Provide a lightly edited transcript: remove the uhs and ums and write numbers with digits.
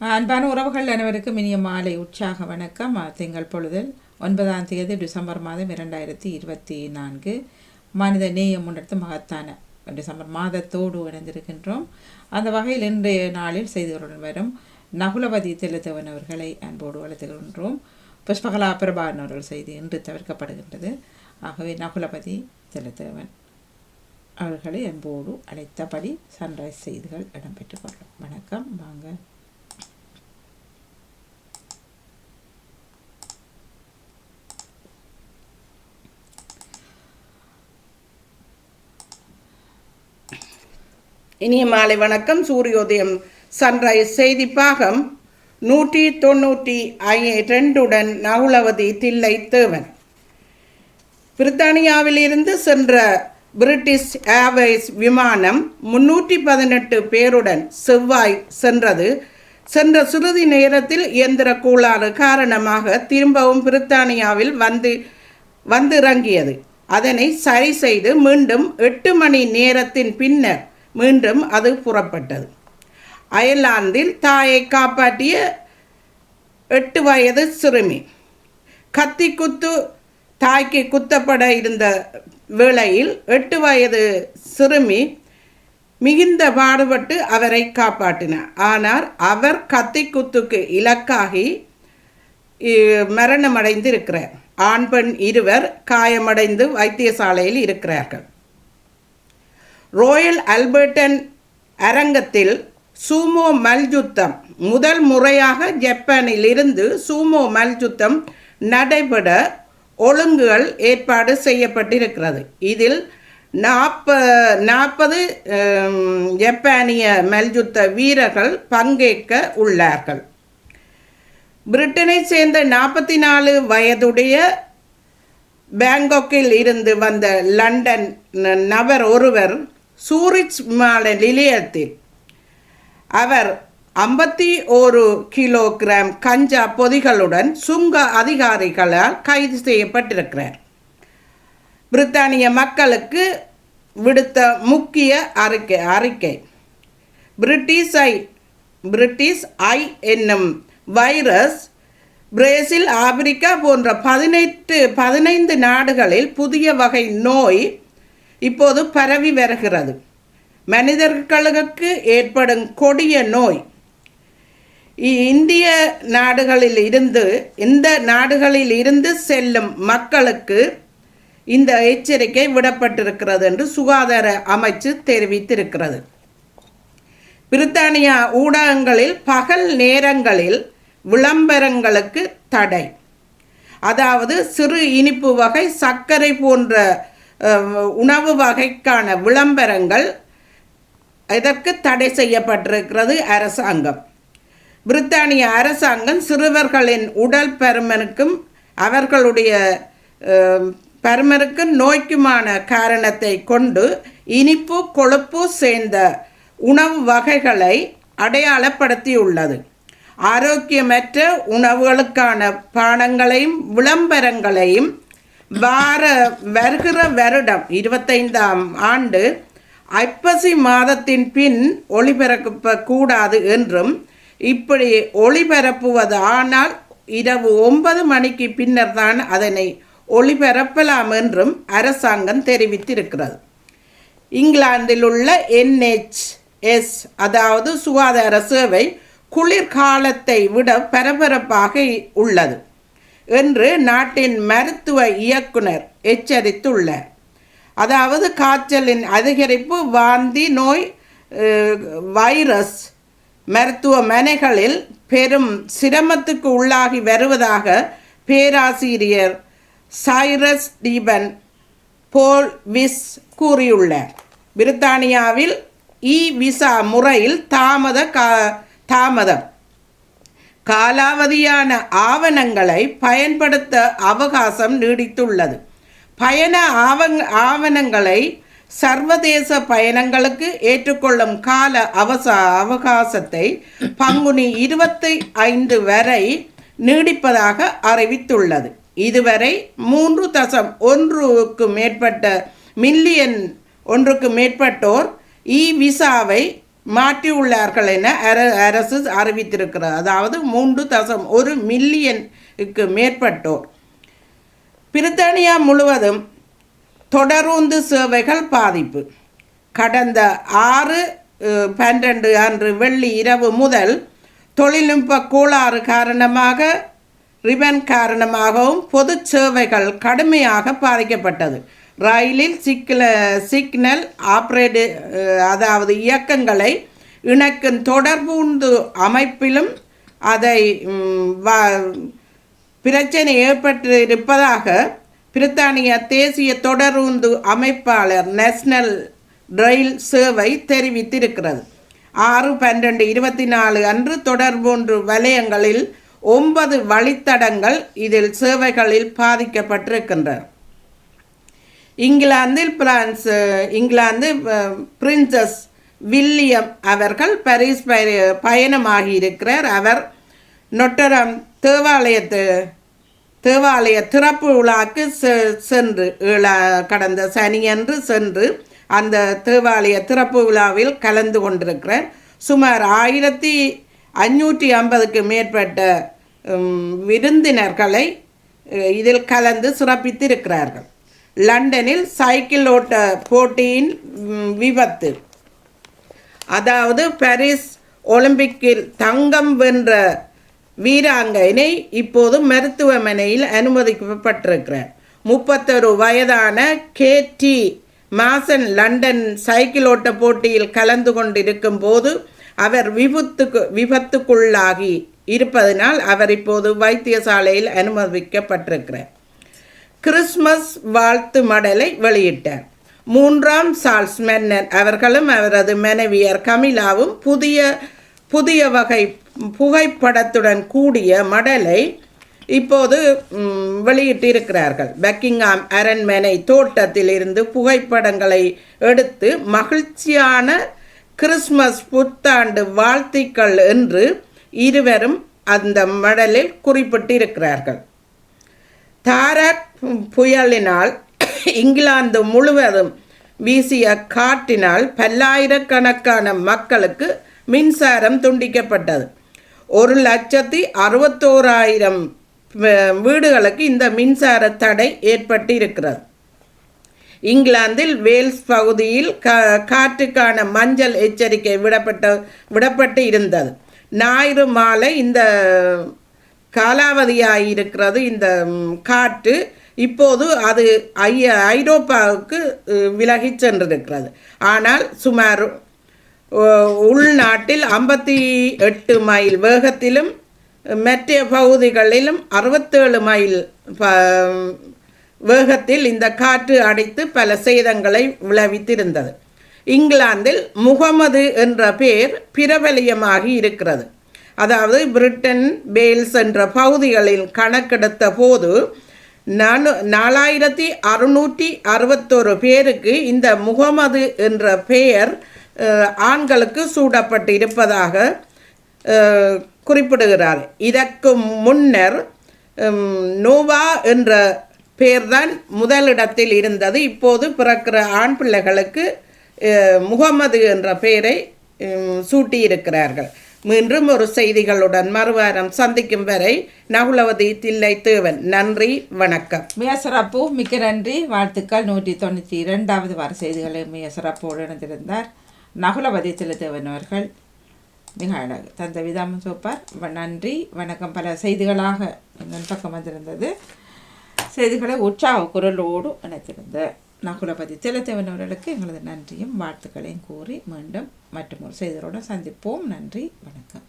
அன்பான உறவுகள் அனைவருக்கும் இனிய மாலை உற்சாக வணக்கம். திங்கள் பொழுதில் 9ஆம் தேதி டிசம்பர் மாதம் 2024 மனித நேயம் முன்னெடுத்து மகத்தான டிசம்பர் மாதத்தோடு இணைந்திருக்கின்றோம். அந்த வகையில் இன்றைய நாளில் செய்திகளுடன் வரும் நகுலபதி தெலுத்தவன் அவர்களை அன்போடு வளர்த்துகின்றோம். புஷ்பகலா பிரபாகரன் அவர்கள் செய்தி இன்று தவிர்க்கப்படுகின்றது. ஆகவே நகுலபதி தெலுத்தவன் அவர்களை அன்போடு அழைத்தபடி சன்ரைஸ் செய்திகள் இடம்பெற்றுக் கொள்ளும். வணக்கம். வாங்க. இனிய மாலை வணக்கம். சூரியோதயம் சன்ரைஸ் செய்தி பாகம் 192 நகுலவதி தில்லை தேவன். பிரித்தானியாவிலிருந்து சென்ற பிரிட்டிஷ் ஏர்வேஸ் விமானம் 318 பேருடன் செவ்வாய் சென்ற சிறிது நேரத்தில் இயந்திர கோளாறு காரணமாக திரும்பவும் பிரித்தானியாவில் வந்திறங்கியது. அதனை சரி செய்து மீண்டும் 8 மணி நேரத்தின் பின்னர் மீண்டும் அது புறப்பட்டது. அயர்லாந்தில் தாயை காப்பாற்றிய 8 வயது சிறுமி கத்திக்குத்து தாய்க்கு குத்தப்பட இருந்த வேளையில் 8 வயது சிறுமி மிகுந்த பாடுபட்டு அவரை காப்பாற்றினார். ஆனால் அவர் கத்திக்குத்துக்கு இலக்காகி மரணமடைந்து இருக்கிறார். ஆண் பெண் இருவர் காயமடைந்து வைத்தியசாலையில் இருக்கிறார்கள். ரோயல் ஆல்பர்டன் அரங்கத்தில் சூமோ மல்யுத்தம் முதல் முறையாக ஜப்பானில் இருந்து சூமோ மல்யுத்தம் நடைபெற ஒழுங்குகள் ஏற்பாடு செய்யப்பட்டிருக்கிறது. இதில் 40 ஜப்பானிய மல்யுத்த வீரர்கள் பங்கேற்க உள்ளார்கள். பிரிட்டனை சேர்ந்த 44 வயதுடைய பேங்காக்கில் இருந்து வந்த லண்டன் நபர் ஒருவர் சூரிச் விமான நிலையத்தில் அவர் 51 கிலோகிராம் கஞ்சா பொதிகளுடன் சுங்க அதிகாரிகளால் கைது செய்யப்பட்டிருக்கிறார். பிரித்தானிய மக்களுக்கு விடுத்த முக்கிய அறிக்கை பிரிட்டிஷ் ஐ என்னும் வைரஸ் பிரேசில், ஆப்பிரிக்கா போன்ற 15 நாடுகளில் புதிய வகை நோய் இப்போது பரவி வருகிறது. மனிதர்களுக்கு ஏற்படும் கொடிய நோய். இந்த நாடுகளில் இருந்து செல்லும் மக்களுக்கு இந்த எச்சரிக்கை விடப்பட்டிருக்கிறது என்று சுகாதார அமைச்சு தெரிவித்திருக்கிறது. பிரித்தானியா ஊடகங்களில் பகல் நேரங்களில் விளம்பரங்களுக்கு தடை. அதாவது சிறு இனிப்பு வகை, சர்க்கரை போன்ற உணவு வகைக்கான விளம்பரங்கள் இதற்கு தடை செய்யப்பட்டிருக்கிறது அரசாங்கம். பிரித்தானிய அரசாங்கம் சிறுவர்களின் உடல் பருமனுக்கும் அவர்களுடைய பருமனுக்கும் நோய்க்குமான காரணத்தை கொண்டு இனிப்பு கொழுப்பு சேர்ந்த உணவு வகைகளை அடையாளப்படுத்தியுள்ளது. ஆரோக்கியமற்ற உணவுகளுக்கான பானங்களையும் விளம்பரங்களையும் வருகிற வருடம் 25ஆம் ஆண்டு ஐப்பசி மாதத்தின் பின் ஒளிபரப்பக்கூடாது என்றும், இப்படி ஒளிபரப்புவது ஆனால் இரவு 9 மணிக்கு பின்னர் தான் அதனை ஒளிபரப்பலாம் என்றும் அரசாங்கம் தெரிவித்திருக்கிறது. இங்கிலாந்தில் உள்ள NHS அதாவது சுகாதார சேவை குளிர்காலத்தை விட பரபரப்பாக உள்ளது என்று நாட்டின் மருத்துவ இயக்குனர் எச்சரித்துள்ளார். அதாவது காய்ச்சலின் அதிகரிப்பு, வாந்தி நோய் வைரஸ் மருத்துவமனைகளில் பெரும் சிரமத்துக்கு உள்ளாகி வருவதாக பேராசிரியர் சைரஸ் டீபன் போல்விஸ் கூறியுள்ளார். பிரித்தானியாவில் விசா முறையில் தாமதம் காலாவதியான ஆவணங்களை பயன்படுத்த அவகாசம் நீடித்துள்ளது. பயண ஆவணங்களை சர்வதேச பயணங்களுக்கு ஏற்றுக்கொள்ளும் கால அவகாசத்தை பங்குனி 25 வரை நீடிப்பதாக அறிவித்துள்ளது. இதுவரை 3.1 மில்லியன் மேற்பட்டோர் விசாவை மாற்றியுள்ளார்கள் என அரசு அறிவித்திருக்கிறது. அதாவது 3.1 மில்லியனுக்கு மேற்பட்டோர். பிரித்தானியா முழுவதும் தொடருந்து சேவைகள் பாதிப்பு. கடந்த 6/12 அன்று வெள்ளி இரவு முதல் தொழில்நுட்ப கோளாறு காரணமாக ரிபன் காரணமாகவும் பொது சேவைகள் கடுமையாக பாதிக்கப்பட்டது. ரயிலில் சிக்னல் ஆப்ரேட் அதாவது இயக்கங்களை இணைக்கும் தொடர்புந்து அமைப்பிலும் அதை பிரச்சனை ஏற்பட்டிருப்பதாக பிரித்தானிய தேசிய தொடருந்து அமைப்பாளர் நேஷனல் ரயில் சேவை தெரிவித்திருக்கிறது. 6/12/24 அன்று தொடர்பொன்று வலயங்களில் 9 வழித்தடங்கள் இதில் சேவைகளில் பாதிக்கப்பட்டிருக்கின்றன. இங்கிலாந்து பிரின்சஸ் வில்லியம் அவர்கள் பாரிஸ் பயணமாகி இருக்கிறார். அவர் நொட்டரம் தேவாலய திறப்பு விழாக்கு சென்று கடந்த சனியன்று சென்று அந்த தேவாலய திறப்பு விழாவில் கலந்து கொண்டிருக்கிறார். சுமார் 1550க்கு மேற்பட்ட விருந்தினர்களை இதில் கலந்து சிறப்பித்திருக்கிறார்கள். லண்டனில் சைக்கிள் ஓட்ட போட்டியின் விபத்து. அதாவது பாரிஸ் ஒலிம்பிக்கில் தங்கம் வென்ற வீராங்கனை இப்போது மருத்துவமனையில் அனுமதிக்கப்பட்டிருக்கிறார். 31 வயதான KT மாசன் லண்டன் சைக்கிள் ஓட்ட போட்டியில் கலந்து கொண்டிருக்கும் போது அவர் விபத்துக்குள்ளாகி இருப்பதனால் அவர் இப்போது வைத்தியசாலையில் அனுமதிக்கப்பட்டிருக்கிறார். கிறிஸ்மஸ் வாழ்த்து மடலை வெளியிட்டார். 3ஆம் சார்ல்ஸ் மன்னர் அவர்களும் அவரது மனைவியர் கமிலாவும் புதிய வகை புகைப்படத்துடன் கூடிய மடலை இப்போது வெளியிட்டிருக்கிறார்கள். பக்கிங்ஹாம் அரண்மனை தோட்டத்தில் இருந்து புகைப்படங்களை எடுத்து மகிழ்ச்சியான கிறிஸ்மஸ் புத்தாண்டு வாழ்த்துக்கள் என்று இருவரும் அந்த மடலில் குறிப்பிட்டிருக்கிறார்கள். தாராக் புயலினால் இங்கிலாந்து முழுவதும் வீசிய காற்றினால் பல்லாயிரக்கணக்கான மக்களுக்கு மின்சாரம் துண்டிக்கப்பட்டது. 1,61,000 வீடுகளுக்கு இந்த மின்சார தடை ஏற்பட்டிருக்கிறது. இங்கிலாந்தில் வேல்ஸ் பகுதியில் காற்றுக்கான மஞ்சள் எச்சரிக்கை விடப்பட்டு இருந்தது. ஞாயிறு மாலை இந்த காலாவதியாயிருக்கிறது. இந்த காற்று இப்போது அது ஐரோப்பாவுக்கு விலகி சென்றிருக்கிறது. ஆனால் சுமார் உள்நாட்டில் 58 மைல் வேகத்திலும் மற்ற பகுதிகளிலும் 67 மைல் வேகத்தில் இந்த காற்று அடித்து பல சேதங்களை விளைவித்திருந்தது. இங்கிலாந்தில் முகமது என்ற பெயர் பிரபலியமாகி இருக்கிறது. அதாவது பிரிட்டன் வேல்ஸ் என்ற பகுதிகளில் கணக்கெடுத்த போது 4661 பேருக்கு இந்த முகமது என்ற பெயர் ஆண்களுக்கு சூடப்பட்டு இருப்பதாக குறிப்பிடுகிறார். இதற்கு முன்னர் நோவா என்ற பெயர்தான் முதலிடத்தில் இருந்தது. இப்போது பிறக்கிற ஆண் பிள்ளைகளுக்கு முகமது என்ற பெயரை சூட்டியிருக்கிறார்கள். மீண்டும் ஒரு செய்திகளுடன் மறுவாரம் சந்திக்கும் வரை நகுலவதி தில்லை தேவன். நன்றி, வணக்கம். மிக சிறப்பு, மிக்க நன்றி, வாழ்த்துக்கள். 192வது வார செய்திகளை மிக சிறப்போடு இணைந்திருந்தார் நகுலவதி தில்லை தேவன் அவர்கள். மிக அழகு தந்த விதாமம் சோப்பார். நன்றி, வணக்கம். பல செய்திகளாக எங்கள் பக்கம் வந்திருந்தது. செய்திகளை உற்சாக குரலோடு இணைத்திருந்த நகுலபதி திலத்தேவன் அவர்களுக்கு எங்களது நன்றியும் வாழ்த்துக்களையும் கூறி மீண்டும் மற்றும் ஒரு செய்தியோடு சந்திப்போம். நன்றி, வணக்கம்.